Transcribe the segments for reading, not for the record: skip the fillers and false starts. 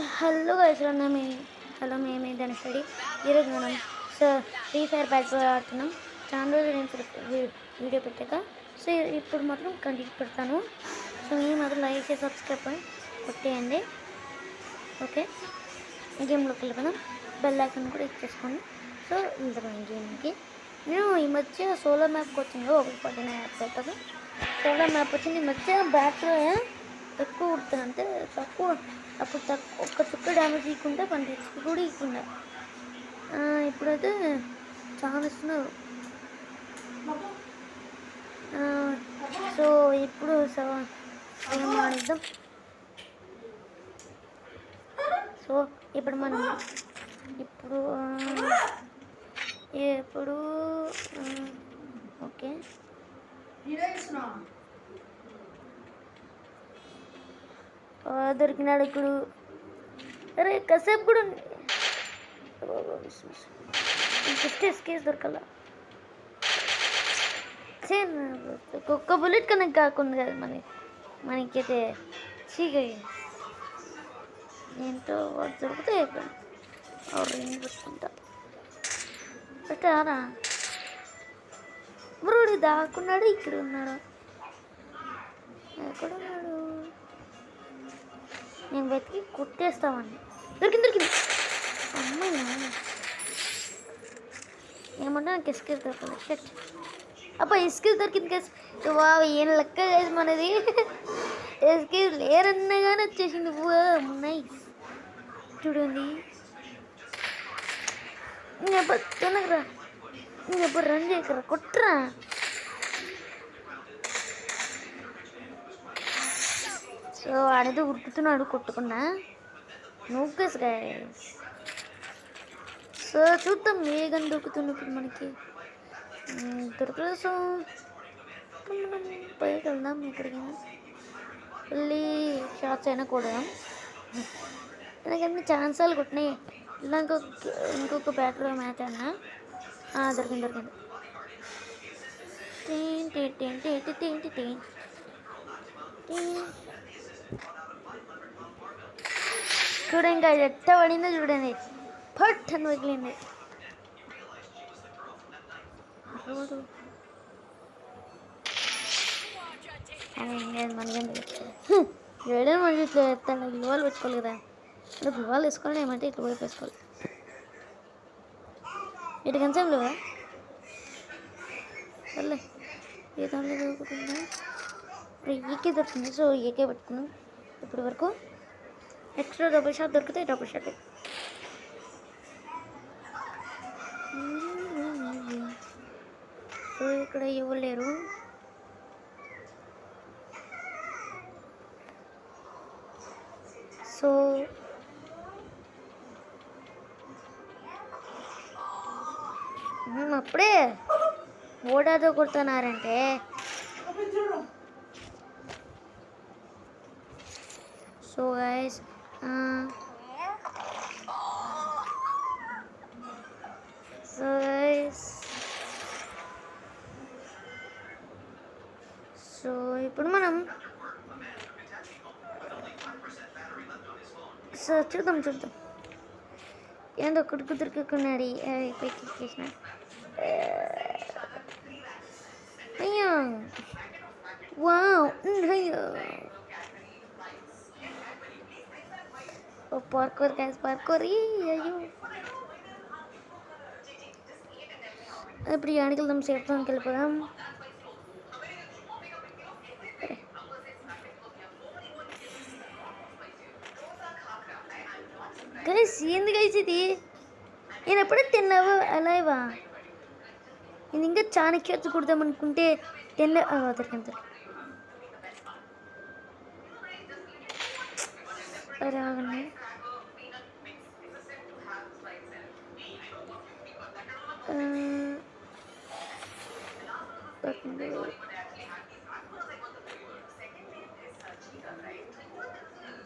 Hello guys, మేము ధనుషడి. ఈరోజు మనం ఫ్రీ ఫైర్ బ్యాచ్ ఆడుతున్నాం. చాలా రోజులు నేను వీడియో పెట్టాక. సో ఇప్పుడు మాత్రం కంటిన్యూ పెడతాను. సో మీరు మాత్రం లైక్ చేసి సబ్స్క్రైబ్ కొట్టేయండి. ఓకే, గేమ్లోకి వెళ్ళిపోదాం. బెల్ ఐకాన్ కూడా ఇచ్చేసుకోండి. సో వెళ్తాం గేమ్కి. నేను ఈ మధ్య సోలార్ మ్యాప్కి వచ్చింది. 149 యాప్ అవుతుంది. సోలార్ మ్యాప్ వచ్చింది. ఈ మధ్య బ్యాటరీ ఎక్కువ కుడుతుంది, అంటే తక్కువ. అప్పుడు ఒక్క చుక్క డ్యామేజ్ ఇవ్వకుండా 20 HP కూడా ఇవ్వకుండా. ఇప్పుడైతే చాలా ఇస్తున్నారు. సో ఇప్పుడు ఆడిద్దాం. సో ఇప్పుడు మనం ఇప్పుడు ఓకే, దొరికినాడు ఇప్పుడు. అరే కాసేపు కూడా జస్ట్ ఎస్కేస్ దొరకాల. ఒక్క బుల్లెట్ కన్నా కాకుండా కదా మనకైతే చీకటి ఏంటో వాడు దొరికితే రింగ్ పెట్టుకుంటా. పెట్టారా బ్రోడి దాక్కున్నాడు. ఇక్కడ ఉన్నాడు. ఎక్కడ ఉన్నాడు? నేను వెతికి కొట్టేస్తామని. దొరికింది. అమ్మాయి ఏమన్నా నాకు ఎస్కేస్ దొరకదు. షట్ అబ్బా, ఎస్కేస్ దొరికింది కేసు. వా, ఏం లెక్క కేసు మనది. ఎస్కేస్ లేరన్నా కానీ వచ్చేసింది. నైస్. చూడండి, తినకరా, ఇంకెప్పుడు రన్ చేయకరా, కొట్టరా. సో ఆడేదో ఉరుకుతున్నాడు కొట్టుకున్నా. నూకేస్ గైస్. సో చూద్దాం వేగం దొరుకుతున్నప్పుడు మనకి దొరకలేదు. సో మనం పైకి వెళ్దాం. ఎక్కడికైనా వెళ్ళి షార్ట్స్ అయినా కొడదాం. ఎందుకంటే ఛాన్సాలు కొట్టినాయి. ఇలా ఇంకొక బ్యాటర్ మ్యాచ్ అన్నా. దొరికింది. చూడండి ఇంకా ఎట్ట పడిందో చూడండి. పట్ అని వదిలింది. మనకేం వేడే మళ్ళీ ఇట్లా ఎత్తాను. గ్లూవాల్ పెట్టుకోవాలి కదా. అంటే గ్లూవాల్ వేసుకోవాలి. ఏమంటే ఇట్లా వైపు వేసుకోవాలి. ఇటు కొంచెం లేవా సర్లే. ఏ దాంట్లో దొరుకుతుందా? ఇప్పుడు ఈకే దొరుకుతుంది. సో ఈకే పెట్టుకున్నాం ఇప్పటి వరకు. ఎక్స్ట్రా డబుల్ షాట్ దొరికితే డబుల్ షాట్. సో ఇక్కడ ఎవరు లేరు. సో అప్పుడే ఓడాతో కొడుతున్నారంటే సో గైస్ సో ఇప్పుడు మనం చూద్దాం. ఏందో కొడుకు దొరుకుతున్నాడు. పైకి ఎక్కేసిన. అయ్యా వావ్, పార్కోర్ గైస్, పార్కోర్. అయ్యో, ఇప్పుడు యాడికి వెళ్దాం? సేఫ్ జోన్కి వెళ్ళిపోదాం. గైస్ ఏంది గైస్ ఇది? నేను ఎప్పుడే తిన్నావు అలావా? నేను ఇంకా చాణక్యత కుడదాం అనుకుంటే దొరికింది. రాగండి.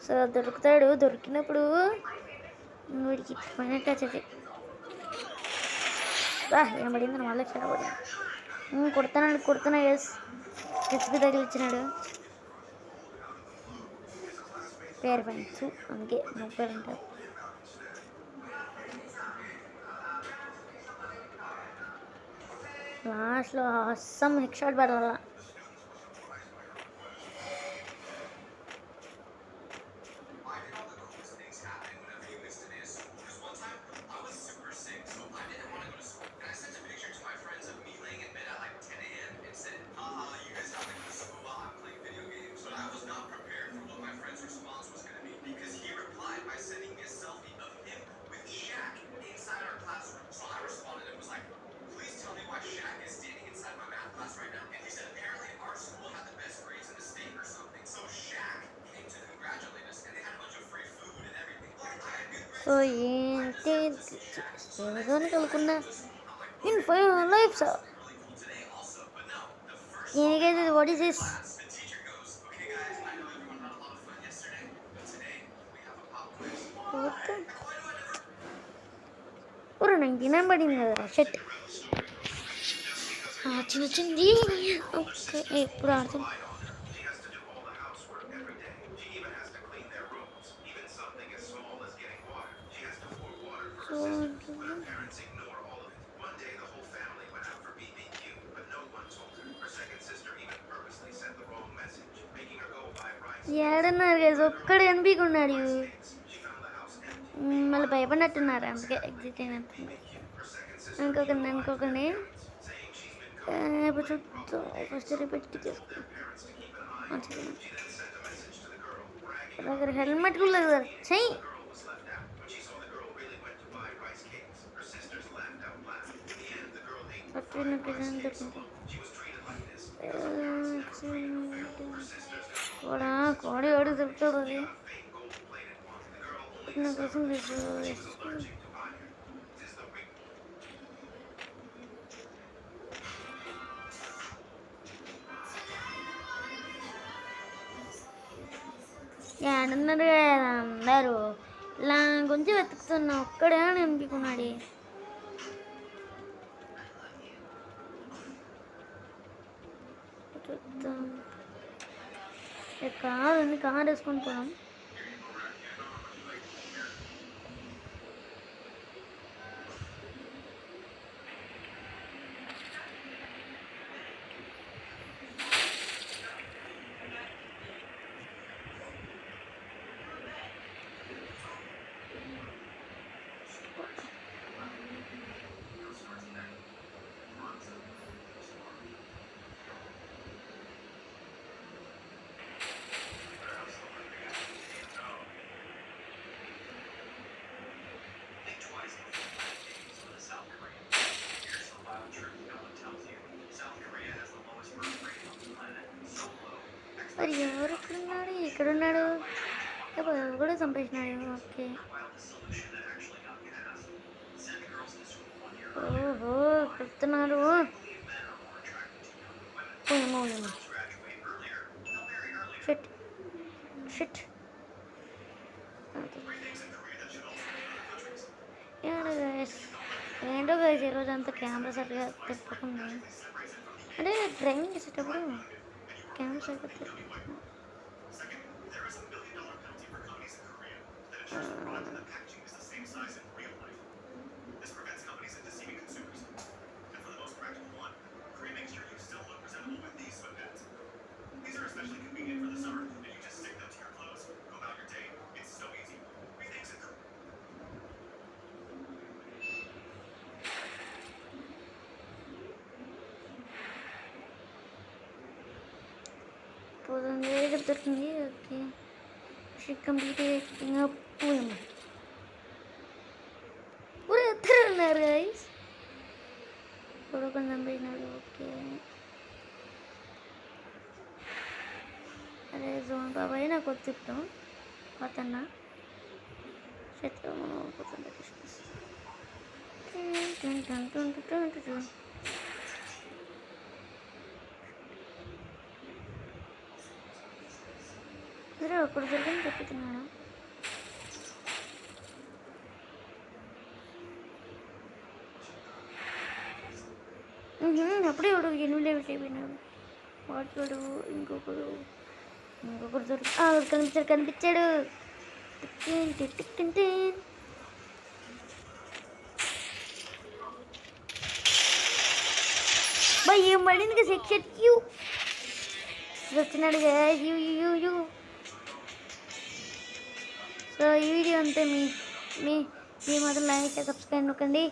సో దొరుకుతాడు. దొరికినప్పుడు వీడికి పైన టచ్ అయితే ఏమడింది నా వాళ్ళకి చెడబడి. కొడుతున్నా ఎస్ హెచ్పి తగిలిచ్చినాడు. పేర్ ఫ్యాన్స్, అందుకే ముగ్గురు ఉంటారు. లాస్ట్లో Assam head shot Padala. So ఏంటి కలుకున్నా in 5 lives. What is this? ஒரு 99 పడింది కదా షెట్. వచ్చింది. ఓకే ఎప్పుడు ఆడుతుంది. ఏడన్నారు గైస్, ఒక్కడు కనిపించుకున్నాడు. మళ్ళీ భయపడినట్టున్నారు, అందుకే ఎగ్జిట్ అయినట్టున్నారు. అనుకోకండి ఇప్పుడు చూద్దాం. ఫస్ట్ రిపీట్కి తీసుకున్నాను. హెల్మెట్ కూడా లేదు కదా, చెయ్యి. కోడి ఓడి దొరుకుతుంది నా కోసం. ఏడున్నారు కదా అందరూ, ఇలా కొంచెం వెతుకుతున్నా, ఒక్కడే నింపుకున్నాడు. కాదండి, కార్ వేసుకొని పోదాం. మరి ఎవరు ఎక్కడున్నాడు? ఎక్కడున్నాడు? ఎవరు కూడా చంపేసినాడు. ఓకే, ఓహో చెప్తున్నారు. Shit shit. ఏంటో గైస్ ఈరోజు అంతా కెమెరా సరిగా తిప్పకుండా, అంటే డ్రైవింగ్ చేసేటప్పుడు కెమెరా సరిగ్గా తిప్పకుండా. దొరికింది. ఓకే, కంప్లీట్ పోయాము. ఊరు ఎత్తరు ఉన్నారు గైస్, ఇప్పుడు కొంచెం పోయినాడు. ఓకే, అరే జోన్ బాబాయ్ నాకు వచ్చి చెప్తాం పోతున్నా. చెట్లు మనం పోతుండే సరే అప్పుడు జరిగింది చెప్తున్నాను. అప్పుడే వాడు 8 లెవెల్స్ అయిపోయినాడు. వాడు ఇంకొకరు కనిపించాడు. బై ఏం పడింది సెక్షన్ యూ వచ్చినాడు యూ యూ యూ. సో ఈ వీడియో అంతే. మీ మీ మీ మొదలు లైక్ సబ్స్క్రైబ్ నొక్కండి.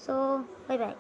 So bye bye.